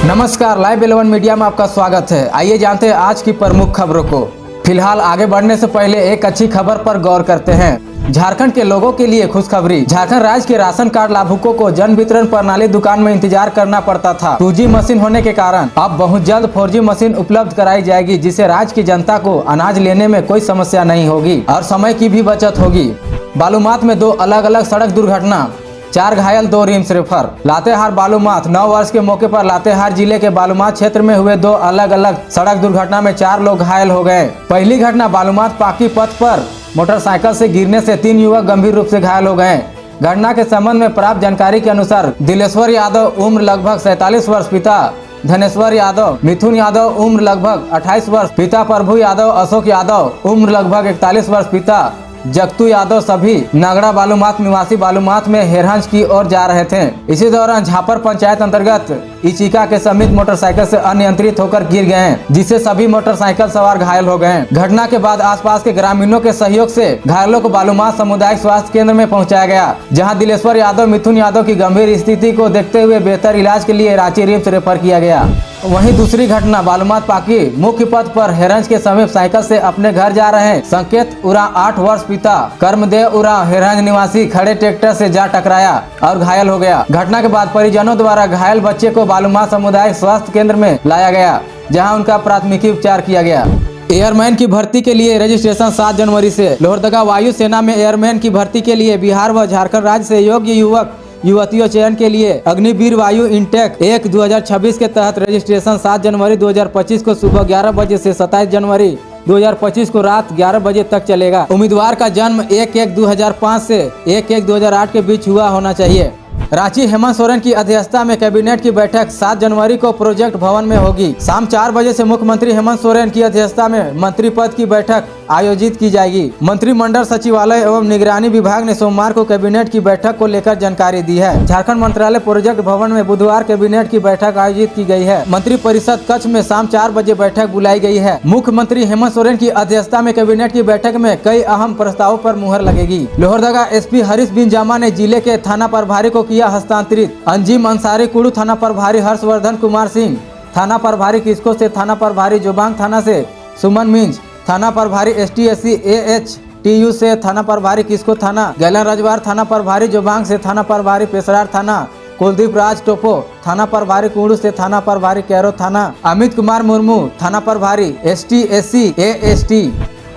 नमस्कार, live 11 media में आपका स्वागत है। आइए जानते हैं आज की प्रमुख खबरों को। फिलहाल आगे बढ़ने से पहले एक अच्छी खबर पर गौर करते हैं। झारखंड के लोगों के लिए खुशखबरी। झारखंड राज्य के राशन कार्ड लाभुकों को जन वितरण प्रणाली दुकान में इंतजार करना पड़ता था। 2G मशीन होने के कारण अब बहुत जल्द 4G मशीन उपलब्ध कराई जाएगी, जिससे राज्य की जनता को अनाज लेने में कोई समस्या नहीं होगी और समय की भी बचत होगी। बालूमाथ में 2 अलग अलग सड़क दुर्घटना, 4 घायल, 2 रिम्स रेफर। लातेहार बालूमाथ 9 वर्ष के मौके पर लातेहार जिले के बालूमाथ क्षेत्र में हुए 2 अलग अलग सड़क दुर्घटना में 4 लोग घायल हो गए। पहली घटना बालूमाथ पाकी पथ पर मोटरसाइकिल से गिरने से 3 युवक गंभीर रूप से घायल हो गए। घटना के संबंध में प्राप्त जानकारी के अनुसार दिलेश्वर यादव उम्र लगभग 47 वर्ष, पिता धनेश्वर यादव, मिथुन यादव उम्र लगभग 28 वर्ष, पिता प्रभु यादव, अशोक यादव उम्र लगभग 41 वर्ष, पिता जगतू यादव सभी नगड़ा बालूमाथ निवासी बालूमाथ में हेरहंज की ओर जा रहे थे। इसी दौरान झापर पंचायत अंतर्गत इचिका के समीप मोटरसाइकिल से अनियंत्रित होकर गिर गए, जिससे सभी मोटरसाइकिल सवार घायल हो गए। घटना के बाद आसपास के ग्रामीणों के सहयोग से घायलों को बालूमाथ सामुदायिक स्वास्थ्य केंद्र में पहुंचाया गया, जहां दिलेश्वर यादव, मिथुन यादव की गंभीर स्थिति को देखते हुए बेहतर इलाज के लिए रांची रिम्स रेफर किया गया। वहीं दूसरी घटना बालूमाथ पाकी मुख्य पथ पर हेरहंज के समीप साइकिल से अपने घर जा रहे संकेत उरा 8 वर्ष, पिता कर्मदेव उरा हेरहंज निवासी खड़े ट्रैक्टर से जा टकराया और घायल हो गया। घटना के बाद परिजनों द्वारा घायल बच्चे को बालूमाथ सामुदायिक स्वास्थ्य केंद्र में लाया गया, जहां उनका प्राथमिकी उपचार किया गया। एयरमैन की भर्ती के लिए रजिस्ट्रेशन 7 जनवरी से। लोहरदगा वायु सेना में एयरमैन की भर्ती के लिए बिहार व झारखंड राज्य से योग्य युवक युवतियों चयन के लिए अग्निवीर वायु इंटेक 1 2026 के तहत रजिस्ट्रेशन 7 जनवरी 2025 को सुबह 11 बजे से 27 जनवरी 2025 को रात 11 बजे तक चलेगा। उम्मीदवार का जन्म 1-1-2005 से 1-1-2008 के बीच हुआ होना चाहिए। रांची हेमंत सोरेन की अध्यक्षता में कैबिनेट की बैठक 7 जनवरी को प्रोजेक्ट भवन में होगी। शाम 4 बजे से मुख्यमंत्री हेमंत सोरेन की अध्यक्षता में मंत्री पद की बैठक आयोजित की जाएगी। मंत्रिमंडल सचिवालय एवं निगरानी विभाग ने सोमवार को कैबिनेट की बैठक को लेकर जानकारी दी है। झारखंड मंत्रालय प्रोजेक्ट भवन में बुधवार कैबिनेट की बैठक आयोजित की गई है। मंत्री परिषद कक्ष में शाम 4 बजे बैठक बुलाई गई है। मुख्यमंत्री हेमंत सोरेन की अध्यक्षता में कैबिनेट की बैठक में कई अहम प्रस्तावों पर मुहर लगेगी। लोहरदगा एसपी हरीश बिन जामा ने जिले के थाना प्रभारी को किया हस्तांतरित। अंजिम अंसारी कुड़ू थाना प्रभारी हर्षवर्धन कुमार सिंह, थाना प्रभारी किस्को से थाना प्रभारी जोबांग थाना से सुमन मिंज, थाना प्रभारी STSC AHTU से थाना प्रभारी किस्को थाना, गैलन रजवार थाना प्रभारी जोबांग से थाना प्रभारी पेशरार थाना, कुलदीप राज टोपो थाना प्रभारी कुड़ू से थाना प्रभारी कैरो थाना, अमित कुमार मुर्मू थाना प्रभारी STSC AST।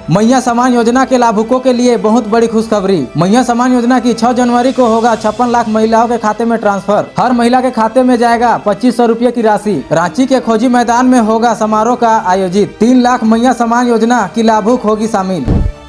मैया सम्मान योजना के लाभुकों के लिए बहुत बड़ी खुशखबरी। मैया सम्मान योजना की 6 जनवरी को होगा 56 लाख महिलाओं के खाते में ट्रांसफर। हर महिला के खाते में जाएगा 2500 रुपये की राशि। रांची के खोजी मैदान में होगा समारोह का आयोजित। 3 लाख मैया सम्मान योजना की लाभुक होगी शामिल।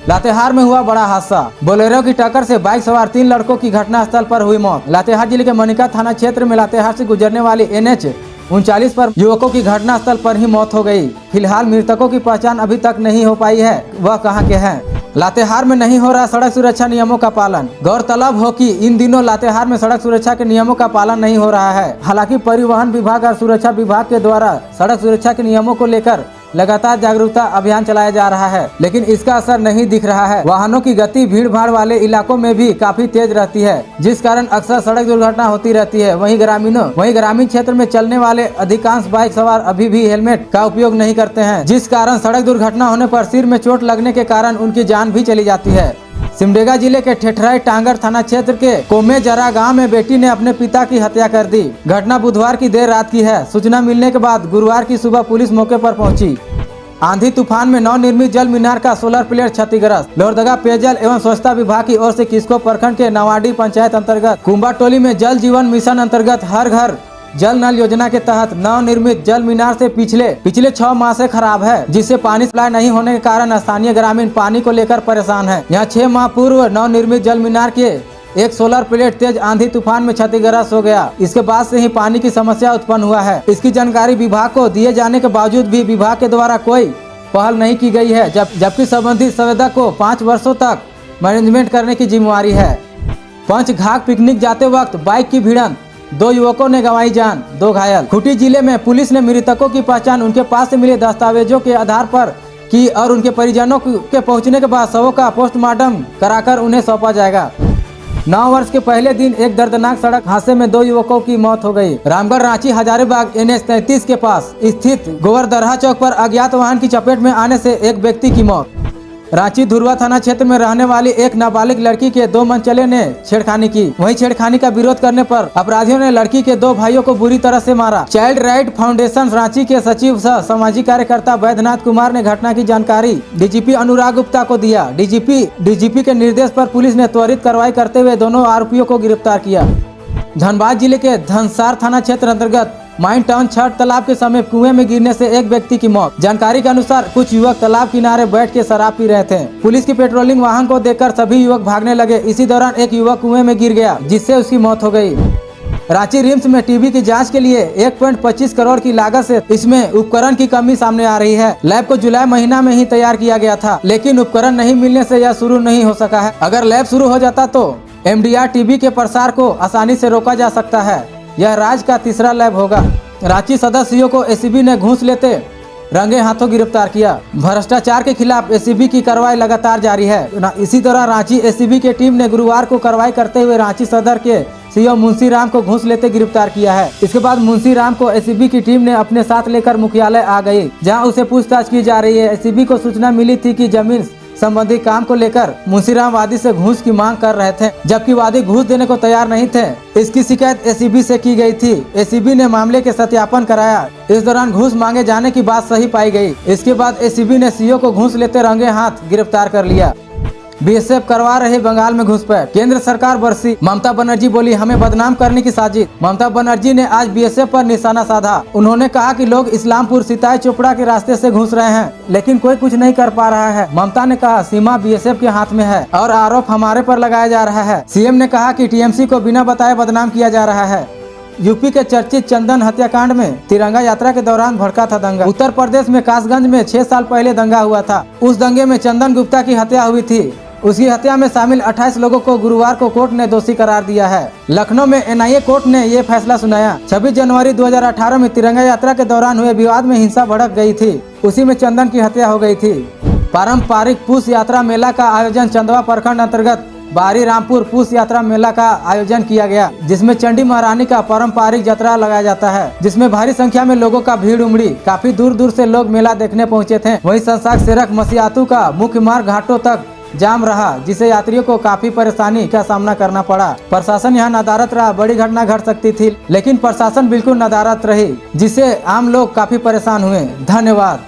लातेहार में हुआ बड़ा हादसा। बोलेरो की टक्कर से बाइक सवार 3 लड़कों की घटनास्थल पर हुई मौत। लातेहार जिले के मनिका थाना क्षेत्र में लातेहार से गुजरने वाली NH 39 पर युवकों की घटनास्थल पर ही मौत हो गई। फिलहाल मृतकों की पहचान अभी तक नहीं हो पाई है, वह कहां के हैं। लातेहार में नहीं हो रहा सड़क सुरक्षा नियमों का पालन। गौरतलब हो कि इन दिनों लातेहार में सड़क सुरक्षा के नियमों का पालन नहीं हो रहा है। हालांकि परिवहन विभाग और सुरक्षा विभाग के द्वारा सड़क सुरक्षा के नियमों को लेकर लगातार जागरूकता अभियान चलाया जा रहा है, लेकिन इसका असर नहीं दिख रहा है। वाहनों की गति भीड़ भाड़ वाले इलाकों में भी काफी तेज रहती है, जिस कारण अक्सर सड़क दुर्घटना होती रहती है। वहीं ग्रामीण क्षेत्र में चलने वाले अधिकांश बाइक सवार अभी भी हेलमेट का उपयोग नहीं करते हैं, जिस कारण सड़क दुर्घटना होने पर सिर में चोट लगने के कारण उनकी जान भी चली जाती है। सिमडेगा जिले के ठेठराई टांगर थाना क्षेत्र के कोमे जरा गांव में बेटी ने अपने पिता की हत्या कर दी। घटना बुधवार की देर रात की है। सूचना मिलने के बाद गुरुवार की सुबह पुलिस मौके पर पहुंची। आंधी तूफान में नवनिर्मित जल मीनार का सोलर प्लेट क्षतिग्रस्त। लोहरदगा पेयजल एवं स्वच्छता विभाग की ओर से किस्को प्रखंड के नवाडी पंचायत अंतर्गत कुंबा टोली में जल जीवन मिशन अंतर्गत हर घर जल नल योजना के तहत नवनिर्मित जल मीनार से पिछले 6 माह से खराब है, जिससे पानी सप्लाई नहीं होने के कारण स्थानीय ग्रामीण पानी को लेकर परेशान है। यहाँ 6 माह पूर्व नवनिर्मित जल मीनार के एक सोलर प्लेट तेज आंधी तूफान में क्षतिग्रस्त हो गया। इसके बाद से ही पानी की समस्या उत्पन्न हुआ है। इसकी जानकारी विभाग को दिए जाने के बावजूद भी विभाग के द्वारा कोई पहल नहीं की गई है, जबकि संबंधित संवेदक को 5 वर्षों तक मैनेजमेंट करने की जिम्मेवारी है। पंचघाट पिकनिक जाते वक्त बाइक की भिड़ंत, 2 युवकों ने गंवाई जान, 2 घायल। खूंटी जिले में पुलिस ने मृतकों की पहचान उनके पास से मिले दस्तावेजों के आधार पर की और उनके परिजनों के पहुंचने के बाद शवों का पोस्टमार्टम कराकर उन्हें सौंपा जाएगा। 9 वर्ष के पहले दिन एक दर्दनाक सड़क हादसे में 2 युवकों की मौत हो गई। रामगढ़ रांची हजारीबाग NH 33 के पास स्थित गोवर्धरहा चौक पर अज्ञात वाहन की चपेट में आने से एक व्यक्ति की मौत। रांची धुरवा थाना क्षेत्र में रहने वाली एक नाबालिग लड़की के 2 मनचले ने छेड़खानी की। वहीं छेड़खानी का विरोध करने पर अपराधियों ने लड़की के 2 भाइयों को बुरी तरह से मारा। चाइल्ड राइट फाउंडेशन रांची के सचिव सह सामाजिक कार्यकर्ता वैद्यनाथ कुमार ने घटना की जानकारी DGP अनुराग गुप्ता को दिया। DGP के निर्देश पर पुलिस ने त्वरित कार्रवाई करते हुए दोनों आरोपियों को गिरफ्तार किया। धनबाद जिले के धनसार थाना क्षेत्र अंतर्गत माइन टाउन छठ तालाब के समीप कुएं में गिरने से एक व्यक्ति की मौत। जानकारी के अनुसार कुछ युवक तालाब किनारे बैठ के शराब पी रहे थे। पुलिस की पेट्रोलिंग वाहन को देखकर सभी युवक भागने लगे। इसी दौरान एक युवक कुएं में गिर गया, जिससे उसकी मौत हो गई। रांची रिम्स में टीबी की जांच के लिए 1.25 करोड़ की लागत से इसमें उपकरण की कमी सामने आ रही है। लैब को जुलाई महीना में ही तैयार किया गया था, लेकिन उपकरण नहीं मिलने से यह शुरू नहीं हो सका है। अगर लैब शुरू हो जाता तो MDR टीबी के प्रसार को आसानी से रोका जा सकता है। यह राज्य का तीसरा लैब होगा। रांची सदर CO को ACB ने घूस लेते रंगे हाथों गिरफ्तार किया। भ्रष्टाचार के खिलाफ ACB की कार्रवाई लगातार जारी है। इसी दौरान रांची ACB की टीम ने गुरुवार को कार्रवाई करते हुए रांची सदर के CO मुंशी राम को घूस लेते गिरफ्तार किया है। इसके बाद मुंशी राम को ACB की टीम ने अपने साथ लेकर मुख्यालय आ गई, जहां उसे पूछताछ की जा रही है। ACB को सूचना मिली थी कि जमीन संबंधी काम को लेकर मुंशीराम वादी से घूस की मांग कर रहे थे, जबकि वादी घूस देने को तैयार नहीं थे। इसकी शिकायत ACB से की गई थी। ACB ने मामले के सत्यापन कराया। इस दौरान घूस मांगे जाने की बात सही पाई गई। इसके बाद ACB ने CO को घूस लेते रंगे हाथ गिरफ्तार कर लिया। BSF करवा रहे बंगाल में घुसपैठ, केंद्र सरकार बरसी। ममता बनर्जी बोली हमें बदनाम करने की साजिश। ममता बनर्जी ने आज BSF पर निशाना साधा। उन्होंने कहा कि लोग इस्लामपुर सिताई चोपड़ा के रास्ते से घुस रहे हैं, लेकिन कोई कुछ नहीं कर पा रहा है। ममता ने कहा सीमा BSF के हाथ में है और आरोप हमारे पर लगाया जा रहा है। CM ने कहा कि TMC को बिना बताए बदनाम किया जा रहा है। यूपी के चर्चित चंदन हत्याकांड में तिरंगा यात्रा के दौरान भड़का था दंगा। उत्तर प्रदेश में कासगंज में 6 साल पहले दंगा हुआ था। उस दंगे में चंदन गुप्ता की हत्या हुई थी। उसकी हत्या में शामिल 28 लोगों को गुरुवार को कोर्ट ने दोषी करार दिया है। लखनऊ में NIA कोर्ट ने ये फैसला सुनाया। 26 जनवरी 2018 में तिरंगा यात्रा के दौरान हुए विवाद में हिंसा भड़क गई थी। उसी में चंदन की हत्या हो गई थी। पारंपरिक पूस यात्रा मेला का आयोजन चंदवा प्रखंड अंतर्गत बारी रामपुर पूस यात्रा मेला का आयोजन किया गया, जिसमें चंडी महारानी का पारंपरिक यात्रा लगाया जाता है, जिसमें भारी संख्या में लोगों का भीड़ उमड़ी। काफी दूर दूर से लोग मेला देखने पहुंचे थे। वहीं संसाक सेरक मसियातू का मुख्य मार्ग घाटों तक जाम रहा, जिसे यात्रियों को काफी परेशानी का सामना करना पड़ा। प्रशासन यहाँ नदारत रहा। बड़ी घटना घट सकती थी, लेकिन प्रशासन बिल्कुल नदारत रही, जिससे आम लोग काफी परेशान हुए। धन्यवाद।